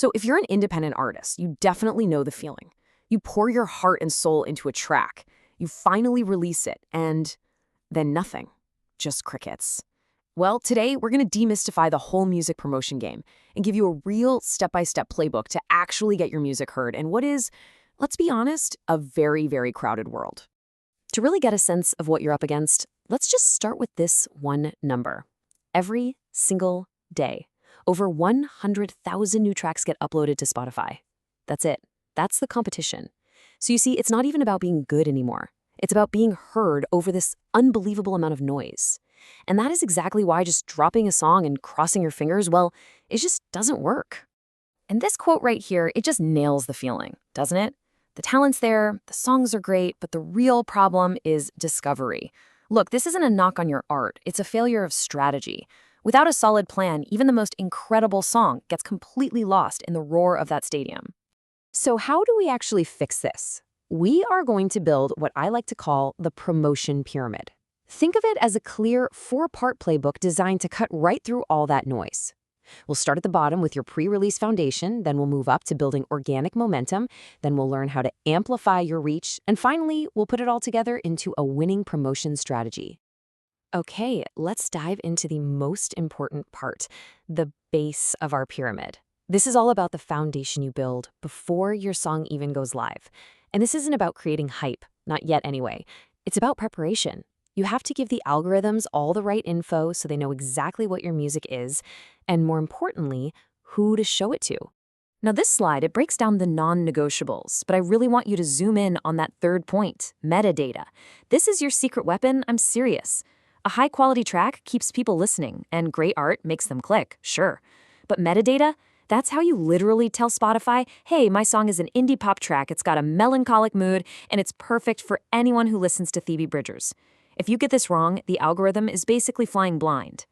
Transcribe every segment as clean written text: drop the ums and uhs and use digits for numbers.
So if you're an independent artist, you definitely know the feeling. You pour your heart and soul into a track, you finally release it, and then nothing. Just crickets. Well, today we're going to demystify the whole music promotion game and give you a real step-by-step playbook to actually get your music heard in what is, let's be honest, a very, very crowded world. To really get a sense of what you're up against, let's just start with this one number. Every single day, over 100,000 new tracks get uploaded to Spotify. That's it. That's the competition. So you see, it's not even about being good anymore. It's about being heard over this unbelievable amount of noise. And that is exactly why just dropping a song and crossing your fingers, well, it just doesn't work. And this quote right here, it just nails the feeling, doesn't it? The talent's there, the songs are great, but the real problem is discovery. Look, this isn't a knock on your art, it's a failure of strategy. Without a solid plan, even the most incredible song gets completely lost in the roar of that stadium. So how do we actually fix this? We are going to build what I like to call the promotion pyramid. Think of it as a clear 4-part playbook designed to cut right through all that noise. We'll start at the bottom with your pre-release foundation, then we'll move up to building organic momentum, then we'll learn how to amplify your reach, and finally, we'll put it all together into a winning promotion strategy. Okay, let's dive into the most important part, the base of our pyramid. This is all about the foundation you build before your song even goes live. And this isn't about creating hype, not yet anyway. It's about preparation. You have to give the algorithms all the right info so they know exactly what your music is, and more importantly, who to show it to. Now this slide, it breaks down the non-negotiables, but I really want you to zoom in on that third point, metadata. This is your secret weapon, I'm serious. A high-quality track keeps people listening, and great art makes them click, sure. But metadata? That's how you literally tell Spotify, hey, my song is an indie pop track, it's got a melancholic mood, and it's perfect for anyone who listens to Phoebe Bridgers. If you get this wrong, the algorithm is basically flying blind.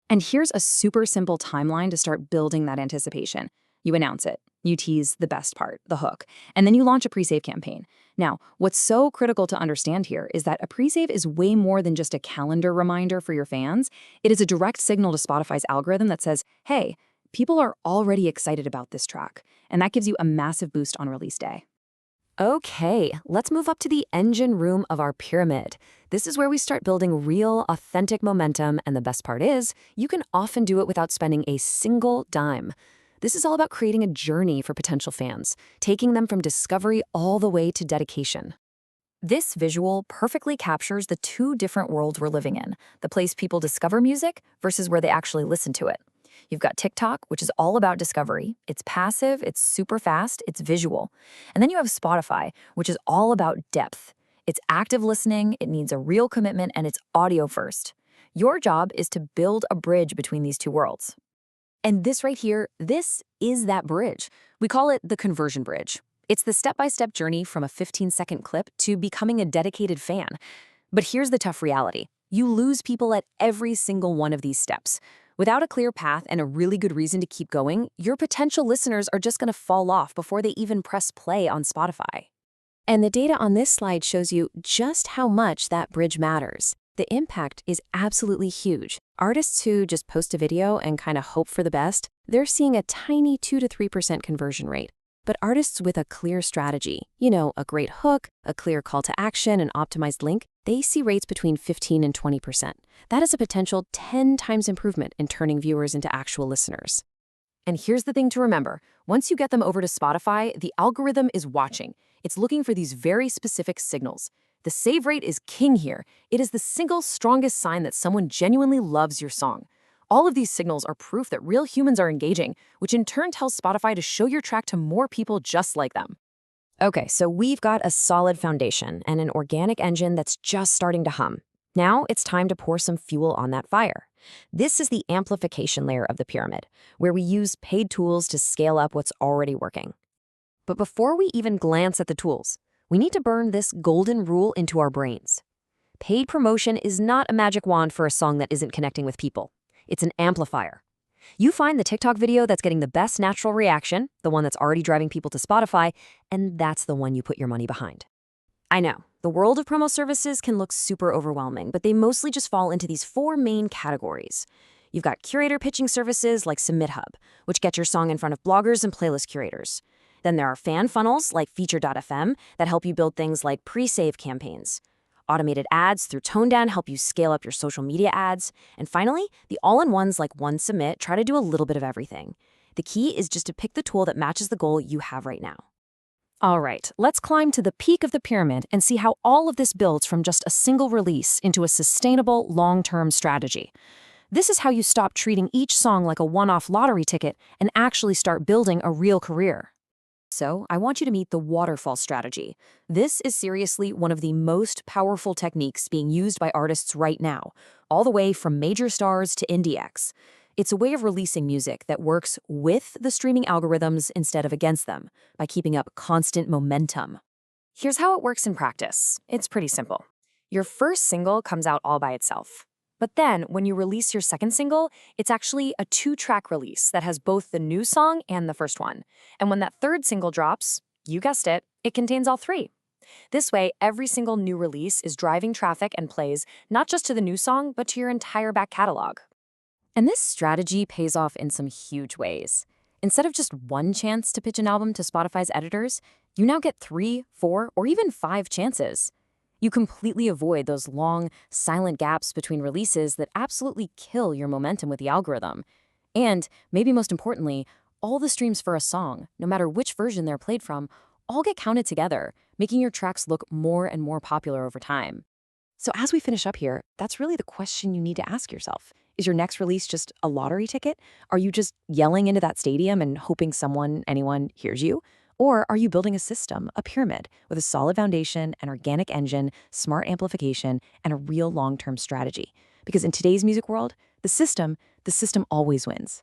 And here's a super simple timeline to start building that anticipation. You announce it, you tease the best part, the hook, and then you launch a pre-save campaign. Now, what's so critical to understand here is that a pre-save is way more than just a calendar reminder for your fans. It is a direct signal to Spotify's algorithm that says, hey, people are already excited about this track, and that gives you a massive boost on release day. Okay, let's move up to the engine room of our pyramid. This is where we start building real, authentic momentum, and the best part is, you can often do it without spending a single dime. This is all about creating a journey for potential fans, taking them from discovery all the way to dedication. This visual perfectly captures the two different worlds we're living in, the place people discover music versus where they actually listen to it. You've got TikTok, which is all about discovery. It's passive, it's super fast, it's visual. And then you have Spotify, which is all about depth. It's active listening, it needs a real commitment, and it's audio first. Your job is to build a bridge between these two worlds. And this right here, this is that bridge. We call it the conversion bridge. It's the step-by-step journey from a 15-second clip to becoming a dedicated fan. But here's the tough reality. You lose people at every single one of these steps. Without a clear path and a really good reason to keep going, your potential listeners are just going to fall off before they even press play on Spotify. And the data on this slide shows you just how much that bridge matters. The impact is absolutely huge. Artists who just post a video and kind of hope for the best, they're seeing a tiny 2 to 3% conversion rate. But artists with a clear strategy, a great hook, a clear call to action, an optimized link, they see rates between 15 and 20%. That is a potential 10 times improvement in turning viewers into actual listeners. And here's the thing to remember. Once you get them over to Spotify, the algorithm is watching. It's looking for these very specific signals. The save rate is king here. It is the single strongest sign that someone genuinely loves your song. All of these signals are proof that real humans are engaging, which in turn tells Spotify to show your track to more people just like them. Okay, so we've got a solid foundation and an organic engine that's just starting to hum. Now it's time to pour some fuel on that fire. This is the amplification layer of the pyramid, where we use paid tools to scale up what's already working. But before we even glance at the tools, we need to burn this golden rule into our brains. Paid promotion is not a magic wand for a song that isn't connecting with people. It's an amplifier. You find the TikTok video that's getting the best natural reaction, the one that's already driving people to Spotify, and that's the one you put your money behind. I know, the world of promo services can look super overwhelming, but they mostly just fall into these 4 main categories. You've got curator pitching services like SubmitHub, which get your song in front of bloggers and playlist curators. Then there are fan funnels like Feature.fm that help you build things like pre-save campaigns. Automated ads through ToneDown help you scale up your social media ads. And finally, the all-in-ones like OneSubmit try to do a little bit of everything. The key is just to pick the tool that matches the goal you have right now. All right, let's climb to the peak of the pyramid and see how all of this builds from just a single release into a sustainable, long-term strategy. This is how you stop treating each song like a one-off lottery ticket and actually start building a real career. So, I want you to meet the waterfall strategy. This is seriously one of the most powerful techniques being used by artists right now, all the way from major stars to indie acts. It's a way of releasing music that works with the streaming algorithms instead of against them, by keeping up constant momentum. Here's how it works in practice. It's pretty simple. Your first single comes out all by itself. But then, when you release your second single, it's actually a 2-track release that has both the new song and the first one. And when that third single drops, you guessed it, it contains all 3. This way, every single new release is driving traffic and plays not just to the new song, but to your entire back catalog. And this strategy pays off in some huge ways. Instead of just one chance to pitch an album to Spotify's editors, you now get 3, 4, or even 5 chances. You completely avoid those long, silent gaps between releases that absolutely kill your momentum with the algorithm. And, maybe most importantly, all the streams for a song, no matter which version they're played from, all get counted together, making your tracks look more and more popular over time. So as we finish up here, that's really the question you need to ask yourself. Is your next release just a lottery ticket? Are you just yelling into that stadium and hoping anyone hears you? Or are you building a system, a pyramid, with a solid foundation, an organic engine, smart amplification, and a real long-term strategy? Because in today's music world, the system always wins.